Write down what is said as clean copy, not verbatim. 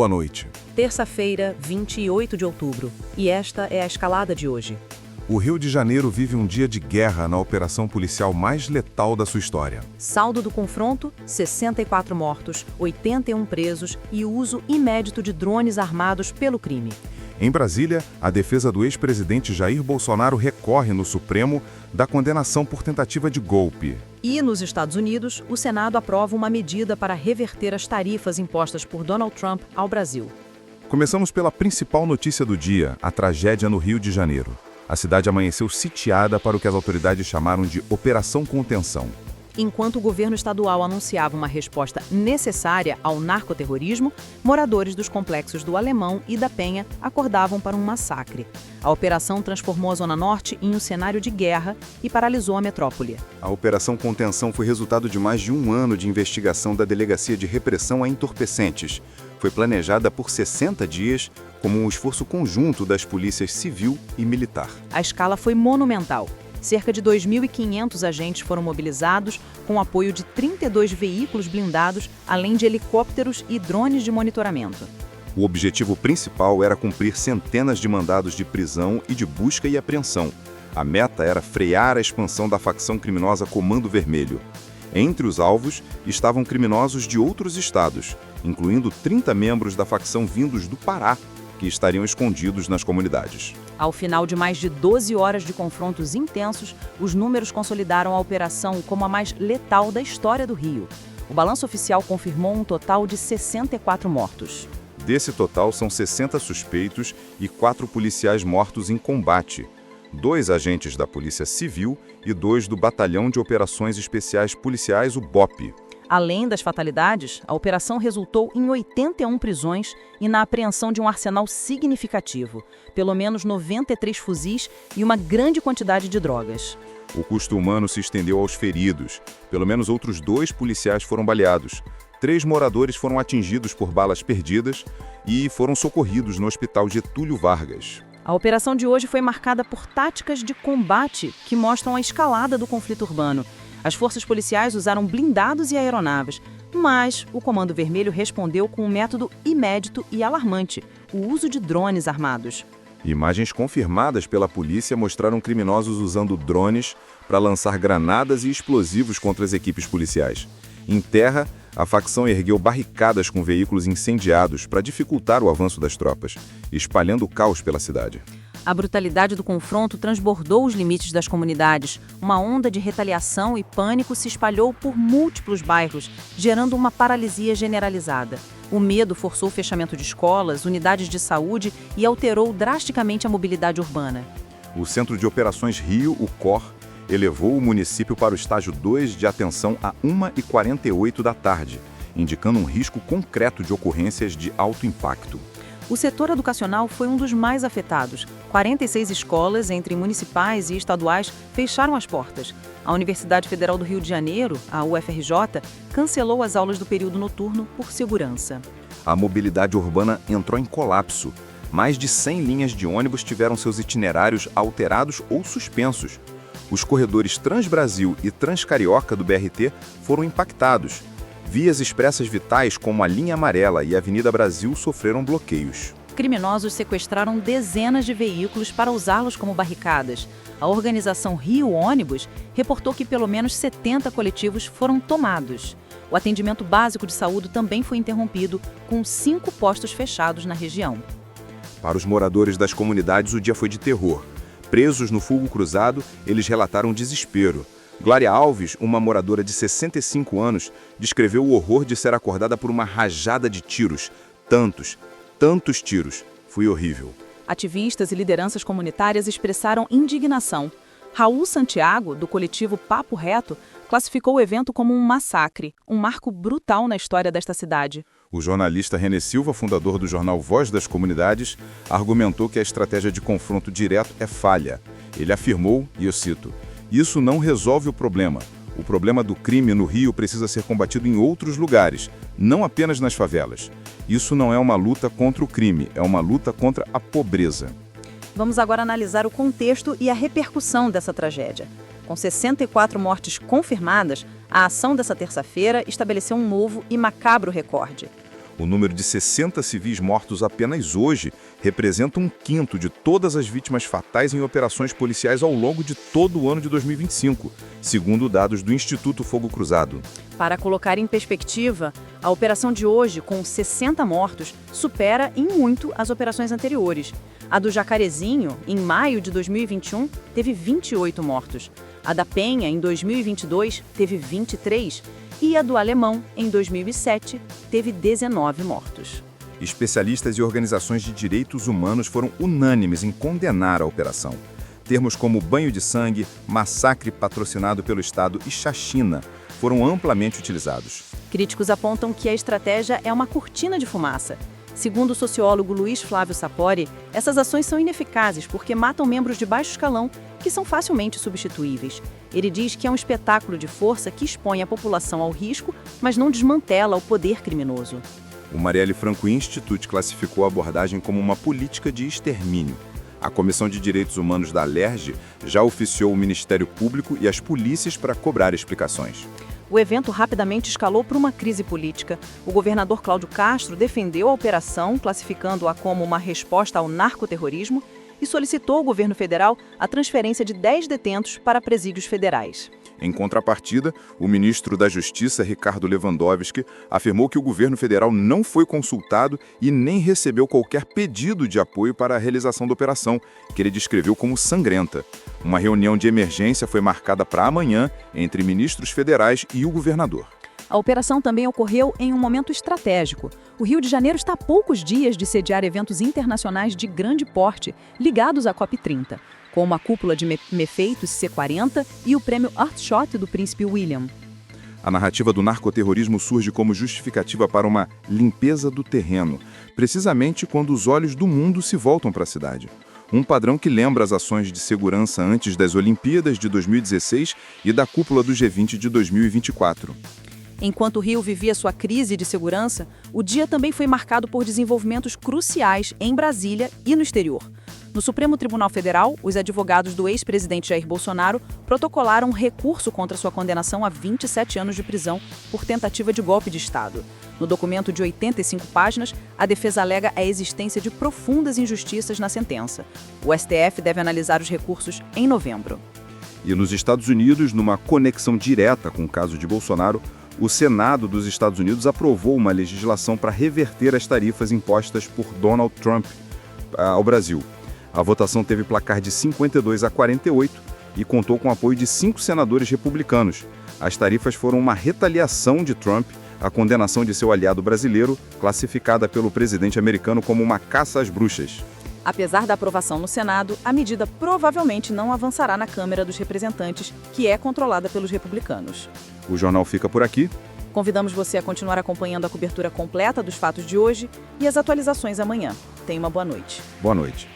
boa noite. Terça-feira, 28 de outubro. E esta é a escalada de hoje. O Rio de Janeiro vive um dia de guerra na operação policial mais letal da sua história. Saldo do confronto: 64 mortos, 81 presos e o uso inédito de drones armados pelo crime. Em Brasília, a defesa do ex-presidente Jair Bolsonaro recorre no Supremo da condenação por tentativa de golpe. E nos Estados Unidos, o Senado aprova uma medida para reverter as tarifas impostas por Donald Trump ao Brasil. Começamos pela principal notícia do dia, a tragédia no Rio de Janeiro. A cidade amanheceu sitiada para o que as autoridades chamaram de Operação Contenção. Enquanto o governo estadual anunciava uma resposta necessária ao narcoterrorismo, moradores dos complexos do Alemão e da Penha acordavam para um massacre. A operação transformou a Zona Norte em um cenário de guerra e paralisou a metrópole. A Operação Contenção foi resultado de mais de um ano de investigação da Delegacia de Repressão a Entorpecentes. Foi planejada por 60 dias como um esforço conjunto das polícias civil e militar. A escala foi monumental. Cerca de 2.500 agentes foram mobilizados, com o apoio de 32 veículos blindados, além de helicópteros e drones de monitoramento. O objetivo principal era cumprir centenas de mandados de prisão e de busca e apreensão. A meta era frear a expansão da facção criminosa Comando Vermelho. Entre os alvos estavam criminosos de outros estados, incluindo 30 membros da facção vindos do Pará, que estariam escondidos nas comunidades. Ao final de mais de 12 horas de confrontos intensos, os números consolidaram a operação como a mais letal da história do Rio. O balanço oficial confirmou um total de 64 mortos. Desse total, são 60 suspeitos e 4 policiais mortos em combate. 2 agentes da Polícia Civil e 2 do Batalhão de Operações Especiais Policiais, o BOP. Além das fatalidades, a operação resultou em 81 prisões e na apreensão de um arsenal significativo, pelo menos 93 fuzis e uma grande quantidade de drogas. O custo humano se estendeu aos feridos. Pelo menos outros 2 policiais foram baleados. 3 moradores foram atingidos por balas perdidas e foram socorridos no Hospital Getúlio Vargas. A operação de hoje foi marcada por táticas de combate que mostram a escalada do conflito urbano. As forças policiais usaram blindados e aeronaves, mas o Comando Vermelho respondeu com um método inédito e alarmante: o uso de drones armados. Imagens confirmadas pela polícia mostraram criminosos usando drones para lançar granadas e explosivos contra as equipes policiais. Em terra, a facção ergueu barricadas com veículos incendiados para dificultar o avanço das tropas, espalhando o caos pela cidade. A brutalidade do confronto transbordou os limites das comunidades. Uma onda de retaliação e pânico se espalhou por múltiplos bairros, gerando uma paralisia generalizada. O medo forçou o fechamento de escolas, unidades de saúde e alterou drasticamente a mobilidade urbana. O Centro de Operações Rio, o COR, elevou o município para o estágio 2 de atenção a 1h48 da tarde, indicando um risco concreto de ocorrências de alto impacto. O setor educacional foi um dos mais afetados. 46 escolas, entre municipais e estaduais, fecharam as portas. A Universidade Federal do Rio de Janeiro, a UFRJ, cancelou as aulas do período noturno por segurança. A mobilidade urbana entrou em colapso. Mais de 100 linhas de ônibus tiveram seus itinerários alterados ou suspensos. Os corredores Transbrasil e Transcarioca do BRT foram impactados. Vias expressas vitais como a Linha Amarela e a Avenida Brasil sofreram bloqueios. Criminosos sequestraram dezenas de veículos para usá-los como barricadas. A organização Rio Ônibus reportou que pelo menos 70 coletivos foram tomados. O atendimento básico de saúde também foi interrompido, com 5 postos fechados na região. Para os moradores das comunidades, o dia foi de terror. Presos no fogo cruzado, eles relataram desespero. Glória Alves, uma moradora de 65 anos, descreveu o horror de ser acordada por uma rajada de tiros. Tantos tiros. Foi horrível. Ativistas e lideranças comunitárias expressaram indignação. Raul Santiago, do coletivo Papo Reto, classificou o evento como um massacre, um marco brutal na história desta cidade. O jornalista René Silva, fundador do jornal Voz das Comunidades, argumentou que a estratégia de confronto direto é falha. Ele afirmou, e eu cito: "Isso não resolve o problema. O problema do crime no Rio precisa ser combatido em outros lugares, não apenas nas favelas. Isso não é uma luta contra o crime, é uma luta contra a pobreza." Vamos agora analisar o contexto e a repercussão dessa tragédia. Com 64 mortes confirmadas, a ação dessa terça-feira estabeleceu um novo e macabro recorde. O número de 60 civis mortos apenas hoje representa 1/5 de todas as vítimas fatais em operações policiais ao longo de todo o ano de 2025, segundo dados do Instituto Fogo Cruzado. Para colocar em perspectiva, a operação de hoje, com 60 mortos, supera em muito as operações anteriores. A do Jacarezinho, em maio de 2021, teve 28 mortos. A da Penha, em 2022, teve 23. E a do Alemão, em 2007, teve 19 mortos. Especialistas e organizações de direitos humanos foram unânimes em condenar a operação. Termos como banho de sangue, massacre patrocinado pelo Estado e chacina foram amplamente utilizados. Críticos apontam que a estratégia é uma cortina de fumaça. Segundo o sociólogo Luiz Flávio Sapori, essas ações são ineficazes porque matam membros de baixo escalão que são facilmente substituíveis. Ele diz que é um espetáculo de força que expõe a população ao risco, mas não desmantela o poder criminoso. O Marielle Franco Institute classificou a abordagem como uma política de extermínio. A Comissão de Direitos Humanos da Alerj já oficiou o Ministério Público e as polícias para cobrar explicações. O evento rapidamente escalou para uma crise política. O governador Cláudio Castro defendeu a operação, classificando-a como uma resposta ao narcoterrorismo, e solicitou ao governo federal a transferência de 10 detentos para presídios federais. Em contrapartida, o ministro da Justiça, Ricardo Lewandowski, afirmou que o governo federal não foi consultado e nem recebeu qualquer pedido de apoio para a realização da operação, que ele descreveu como sangrenta. Uma reunião de emergência foi marcada para amanhã entre ministros federais e o governador. A operação também ocorreu em um momento estratégico. O Rio de Janeiro está a poucos dias de sediar eventos internacionais de grande porte ligados à COP30, como a cúpula de Mefeitos C40 e o prêmio Earthshot do príncipe William. A narrativa do narcoterrorismo surge como justificativa para uma limpeza do terreno, precisamente quando os olhos do mundo se voltam para a cidade. Um padrão que lembra as ações de segurança antes das Olimpíadas de 2016 e da cúpula do G20 de 2024. Enquanto o Rio vivia sua crise de segurança, o dia também foi marcado por desenvolvimentos cruciais em Brasília e no exterior. No Supremo Tribunal Federal, os advogados do ex-presidente Jair Bolsonaro protocolaram um recurso contra sua condenação a 27 anos de prisão por tentativa de golpe de Estado. No documento de 85 páginas, a defesa alega a existência de profundas injustiças na sentença. O STF deve analisar os recursos em novembro. E nos Estados Unidos, numa conexão direta com o caso de Bolsonaro, o Senado dos Estados Unidos aprovou uma legislação para reverter as tarifas impostas por Donald Trump ao Brasil. A votação teve placar de 52 a 48 e contou com o apoio de 5 senadores republicanos. As tarifas foram uma retaliação de Trump à condenação de seu aliado brasileiro, classificada pelo presidente americano como uma caça às bruxas. Apesar da aprovação no Senado, a medida provavelmente não avançará na Câmara dos Representantes, que é controlada pelos republicanos. O jornal fica por aqui. Convidamos você a continuar acompanhando a cobertura completa dos fatos de hoje e as atualizações amanhã. Tenha uma boa noite. Boa noite.